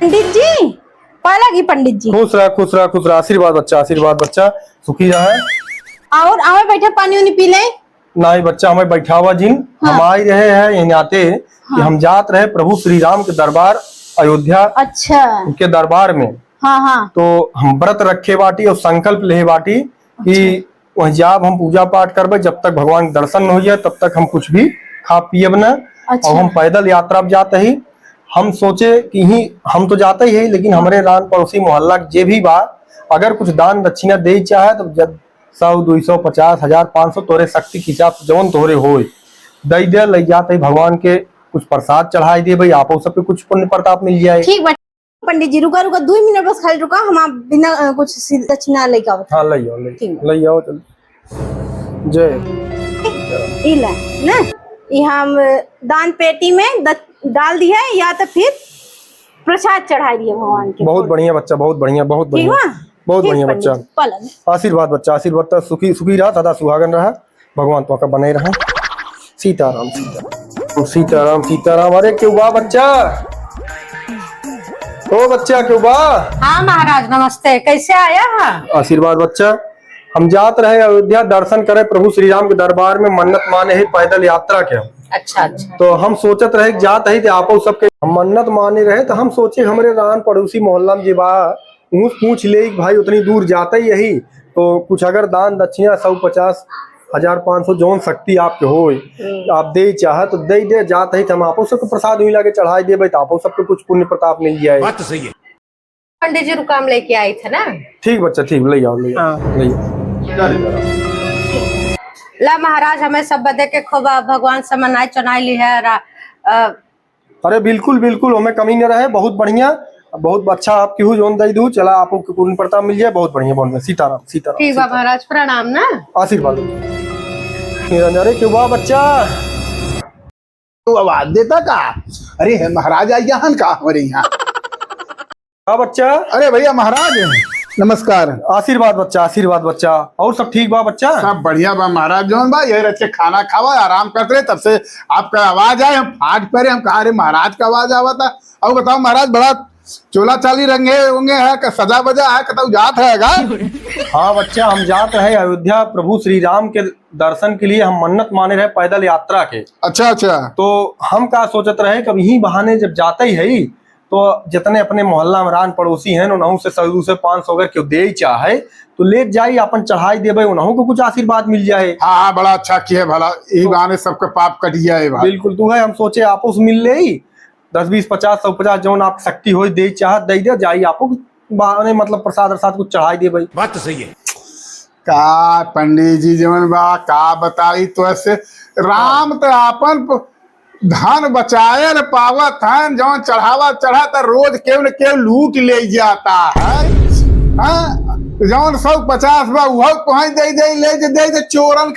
पंडित जी पहला की पंडित जी खुश रहा खुश रहा खुश रहा। आशीर्वाद बच्चा सुखी रहा। और आवे बैठे पानी उनी पी ले। नहीं बच्चा हमें बैठा हुआ जिन हाँ। हम आई रहे हैं यहाँ आते कि हाँ। हम जात रहे प्रभु श्री राम के दरबार अयोध्या अच्छा के दरबार में। हाँ हाँ तो हम व्रत रखे बाटी और संकल्प ले बाटी कि वहीं जाब हम पूजा पाठ करबे, जब तक भगवान के दर्शन न हो जाए तब तक हम कुछ भी खा पियब न। अच्छा। और हम पैदल यात्रा पर जाते ही हम सोचे कि ही हम तो जाते ही है, लेकिन हमारे रान पड़ोसी मोहल्ला जे भी बा अगर कुछ दान दक्षिणा दे चाहे तो जब 100 200 50 1000 500 तोरे शक्ति के हिसाब से जवन तोरे हो दे दे ले जाते भगवान के कुछ प्रसाद चढ़ाई दे भाई, आपो सब पे कुछ पुण्य प्रताप मिल जाए। ठीक बा पंडित जी रुका रुका 2 मिनट बस खाली रुका, हम आप बिना कुछ दक्षिणा लेके आओ। हाँ ले आओ चल जय इला ना ये हम दान पेटी में डाल दिया है या तो फिर प्रसाद चढ़ा दिए भगवान के। बहुत बढ़िया बच्चा, बहुत बढ़िया बहुत बढ़िया बहुत बढ़िया बच्चा। आशीर्वाद बच्चा आशीर्वाद तो सुखी सुखी रहा, सदा सुहागन रहा, भगवान तो का बने रहा। सीताराम सीताराम सीताराम सीताराम। अरे क्यों बा बच्चा, ओ बच्चा क्यों बा। हाँ महाराज नमस्ते, कैसे आया है? आशीर्वाद बच्चा। हम जात रहे अयोध्या दर्शन करे प्रभु श्री राम के दरबार में, मन्नत माने ही पैदल यात्रा के। अच्छा अच्छा। तो हम सोचत रहे जात ही आपो सबके हम मन्नत माने रहे, तो हम सोचे हमारे रान पड़ोसी मोहल्ला में जीवा पूछ ले भाई उतनी दूर जाता ही यही तो कुछ अगर दान दक्षिणा 100 50 1000 500 जौन शक्ति आपके हो आप दे चाहे तो दे जाते ही हम आपो सबके प्रसाद मिला के चढ़ाई देवे तो आपो सबके कुछ पुण्य प्रताप मिल जाए। बात तो सही है। पंडित जी रुकाम लेके आई थे ना। ठीक बच्चा ठीक, ले आओ ला महाराज हमें सब बदे के खूब भगवान से मनाई चनाई ली है। अरे बिल्कुल बिल्कुल हमें कमी न रहे, बहुत बढ़िया बहुत अच्छा आपकी हूँ जोन दई दू चला आपको पुण्य प्रताप मिल जाए, बहुत बढ़िया बोल सीताराम सीताराम। ठीक बा महाराज प्रणाम ना। आशीर्वाद। अरे क्यों बा बच्चा तू आवाज देता का? अरे महाराज आई यहाँ का हमारे यहाँ। हाँ बच्चा। अरे भैया महाराज नमस्कार। आशीर्वाद बच्चा। और सब ठीक बा बच्चा? सब बढ़िया बा महाराज। जोन बा ये रच के खाना खावा आराम करते रहे, तब से आपका आवाज आए हम फाट पड़े, हम कहा अरे महाराज का आवाज आवा था। और बताओ महाराज बड़ा चोला चाली रंगे होंगे है, सजा बजा है, कतौ जात है। हाँ बच्चा हम जात रहे अयोध्या प्रभु श्री राम के दर्शन के लिए, हम मन्नत माने रहे पैदल यात्रा के। अच्छा अच्छा। तो हम क्या सोचत रहे कभी ही बहाने जब जाते ही है तो जितने अपने मोहल्ला में रान पड़ोसी हैं उन्हों से 100 200 500 अगर क्यों दे चाहे तो ले जाई अपन चढ़ाई देवे, उन्हों को कुछ आशीर्वाद मिल जाए। हाँ बड़ा अच्छा किया भला, यही बहाने सबके पाप कट जाए। बिल्कुल तू है, हम सोचे आपस मिल ले 10 20 50 100 50 जौन आप शक्ति हो दे चाह दे जाई आपको बहाने मतलब प्रसाद कुछ चढ़ाई दे भाई। बात तो सही है। का पंडित जी जवन बा का बताई तो ऐसे राम तो अपन धन बचाए पावत है, जौन चढ़ावा चढ़ा तो रोज केव न केव लूट ले जाता है। जौन 100 50 बा वह पहुंच दे चोरन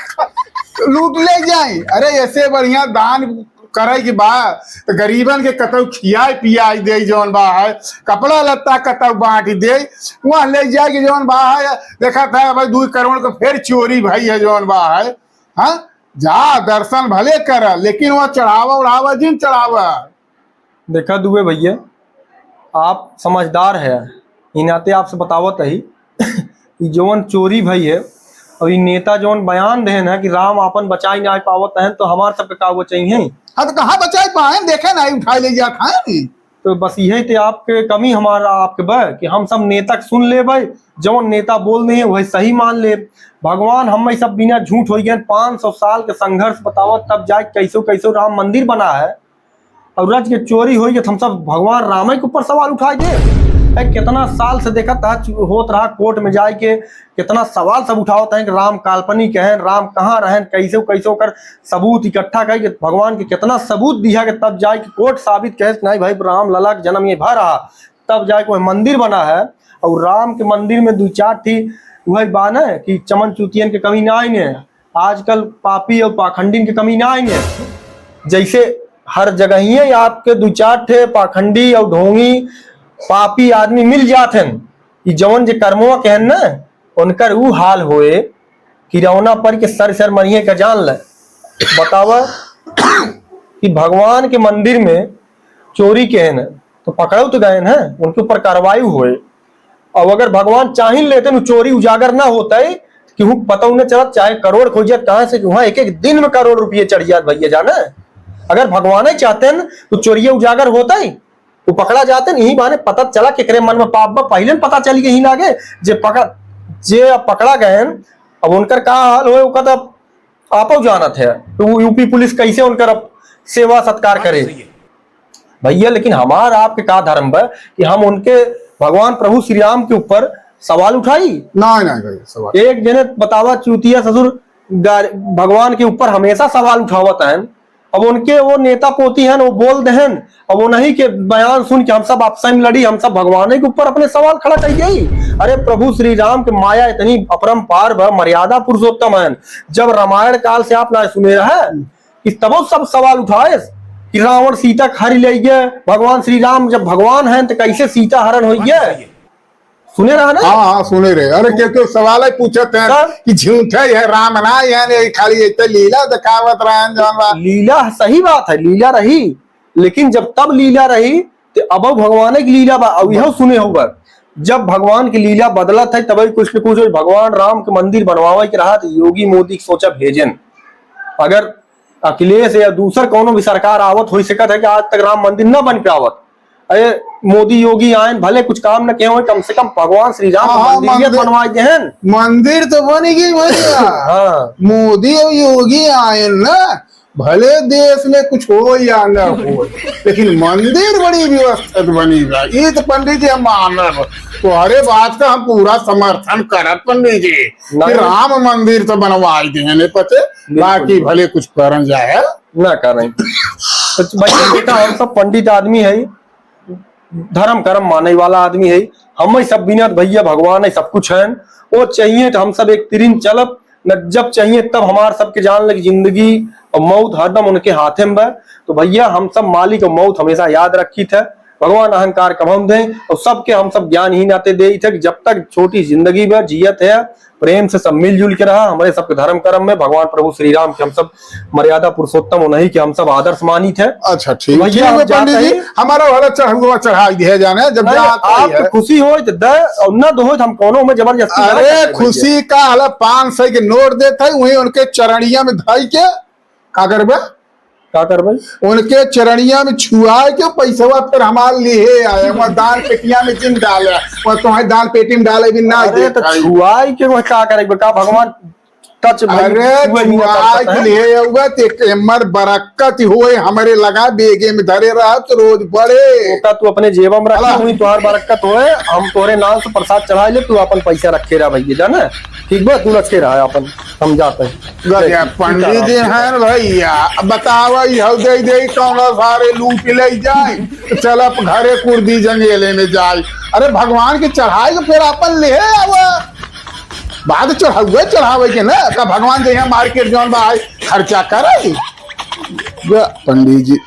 लूट ले जाए। अरे ऐसे बढ़िया दान करे की बा तो गरीबन के कतौ खियाई पियाई दे, जौन बा है कपड़ा लत्ता कतौ बांट दे, वहां ले जाए कि जौन बा है देखा था भाई 2 करोड़ को फिर चोरी भाई है जौन बा है। हाँ जा दर्शन भले कर लेकिन वह चढ़ावा उड़ावा जिन चढ़ावा। देखा दुबे भैया आप समझदार है, इन नाते आपसे बतावत ही जौन चोरी भाई है और ये नेता जौन बयान दे ना कि राम अपन बचाई ना पावत है तो हमार सबके का वो चाहिए। हाँ तो कहाँ बचाई पाए देखे ना उठा ले जा खाए। तो बस यही थे आपके कमी हमारा आपके कि हम सब नेता सुन ले भाई, जौन नेता बोल रहे हैं वही सही मान ले। भगवान हम सब बिना झूठ हो गए 500 साल के संघर्ष बताओ तब जाए कैसो राम मंदिर बना है और रज के चोरी हुई तो हम सब भगवान राम के ऊपर सवाल उठाए दे। कितना साल से देखा था होत रहा कोर्ट में जाए के कितना सवाल सब उठावत है कि राम काल्पनिक है, राम कहाँ रहे कैसे कर सबूत इकट्ठा कर भगवान के कितना सबूत दिया कि तब जाए कि कोर्ट साबित कहे नहीं भाई राम लला के जन्म ये भा रहा, तब जाए कोई मंदिर बना है। और राम के मंदिर में 2 4 थी वही बान है कि चमन चूतियन के कमी ना आएंगे, आजकल पापी और पाखंडी के कमी ना आएंगे। जैसे हर जगह ही आपके 2 4 थे पाखंडी और ढोंगी पापी आदमी मिल जाते हैं, जौन जे कर्मों के हैं ना उनकर वो हाल होए कि रौना पर के सर मरिए का जान ले। बतावा कि भगवान के मंदिर में चोरी के है ना तो पकड़ो तो गए हैं, उनके ऊपर कार्रवाई हुए। अब अगर भगवान चाहिए लेते न चोरी उजागर ना होता है क्यों पता उन्हें चला, चाहे करोड़ खोजिए कहां से वहां एक एक दिन में करोड़ रुपये चढ़ जाते भैया जाना। अगर भगवान ही चाहते हैं तो चोरिया उजागर होता ही, वो पकड़ा जाते हैं। यही बाने पता चला केकरे मन में पाप बा पहले पता चल गई लागे जे पकड़ा गए। अब उनकर का हाल हो तो आप जाना थे तो यूपी पुलिस कैसे उनकर अब सेवा सत्कार करे भैया। लेकिन हमारा आपके का धर्म है कि हम उनके भगवान प्रभु श्री राम के ऊपर सवाल उठाई नहीं भाई सवाल। एक जने बतावा चूतिया ससुर भगवान के ऊपर हमेशा सवाल उठावत है। अब उनके वो नेता पोती हैं वो बोल देहन, अब वो नहीं के बयान सुन के हम सब आपस में लड़ी, हम सब भगवान के ऊपर अपने सवाल खड़ा कर गई। अरे प्रभु श्री राम के माया इतनी अपरंपार मर्यादा पुरुषोत्तम है। जब रामायण काल से आप ना सुने है कि तब सब सवाल उठाए कि रावण सीता हर ले गए, भगवान श्री राम जब भगवान है तो कैसे सीता हरण हो गया, सुने रहा ना? हाँ सुने रहे। अरे क्योंकि सवाल ही पूछते हैं कि झूठा है राम ना यानी खाली लीला दिखावत रहे। लीला सही बात है, लीला रही, लेकिन जब तब लीला रही तो अब भगवान की लीला अब यह सुने होगा। जब भगवान की लीला बदलत है तभी कुछ न कुछ भगवान राम के मंदिर बनवावे के रहा योगी मोदी सोचा भेजन। अगर अखिलेश या दूसर कोनो भी सरकार आवत हो सकता है कि आज तक राम मंदिर न बन पावत। अरे मोदी योगी आए भले कुछ काम न किए हो, कम से कम भगवान श्री राम मंदिर बनवाए हैं। मंदिर तो बनेगी भैया। हाँ मोदी और योगी आए ना, भले देश में कुछ हो या न हो, लेकिन मंदिर बड़ी व्यवस्थित बनी भाई। ये तो पंडित जी हम मानव तो हरे बात का हम पूरा समर्थन करत पंडित जी कि राम मंदिर तो बनवाई देने पते, बाकी भले कुछ करन जाए ना करें। तो भैया बेटा हम सब पंडित आदमी है, धर्म कर्म माने वाला आदमी है, हम सब बिना भैया भगवान है सब कुछ है। वो चाहिए तो हम सब एक तिरिन चलब न, जब चाहिए तब हमारे सबके जान लगी जिंदगी और मौत हरदम उनके हाथे में। तो भैया हम सब मालिक और मौत हमेशा याद रखी थे। भगवान अहंकार कम दें और सबके हम सब ज्ञान ही नाते दे थे कि जब तक छोटी जिंदगी में जियत है प्रेम से सब मिलजुल के रहा। हमारे सबके धर्म कर्म में भगवान प्रभु श्री राम के हम सब मर्यादा पुरुषोत्तम नहीं कि हम सब आदर्श मानी थे। अच्छा ठीक है पंडित जी, हमारा वाला चढ़ा दिया जाने जब आप खुशी हो तो न दो हम कोनो में जबरदस्ती। अरे खुशी का हाल 500 के नोट देते वही उनके चरणिया में धाई के का करबे उनके चरणिया में छुआ के पैसा फिर हमारे लिए आए वहाँ दान पेटिया में जिन डाले वह तुम्हारे दान पेटी में डाले भी ना। अरे तो छुआई के वह का करेगा का भगवान टच। अरे छुआ के लिए होगा तो बरकत हुए हमारे लगा बेगे में धरे रहा तो रोज बड़े तू अपने जेब में रखा हुई तुहार बरकत होए, हम तोरे नाम से प्रसाद चढ़ा ले, तू अपन पैसा रखे रहा भैया जाना ठीक बा, तू रखे रहा अपन समझाते हैं। पंडित जी है भैया बतावा दे कौन सारे लूट ले जाए चल अब घरे कुर्दी जंगेले में जाए। अरे भगवान की चढ़ाई तो फिर अपन ले आवा बाद चढ़ावे के ना भगवान जो है मार्केट जौन बा खर्चा करे पंडित जी।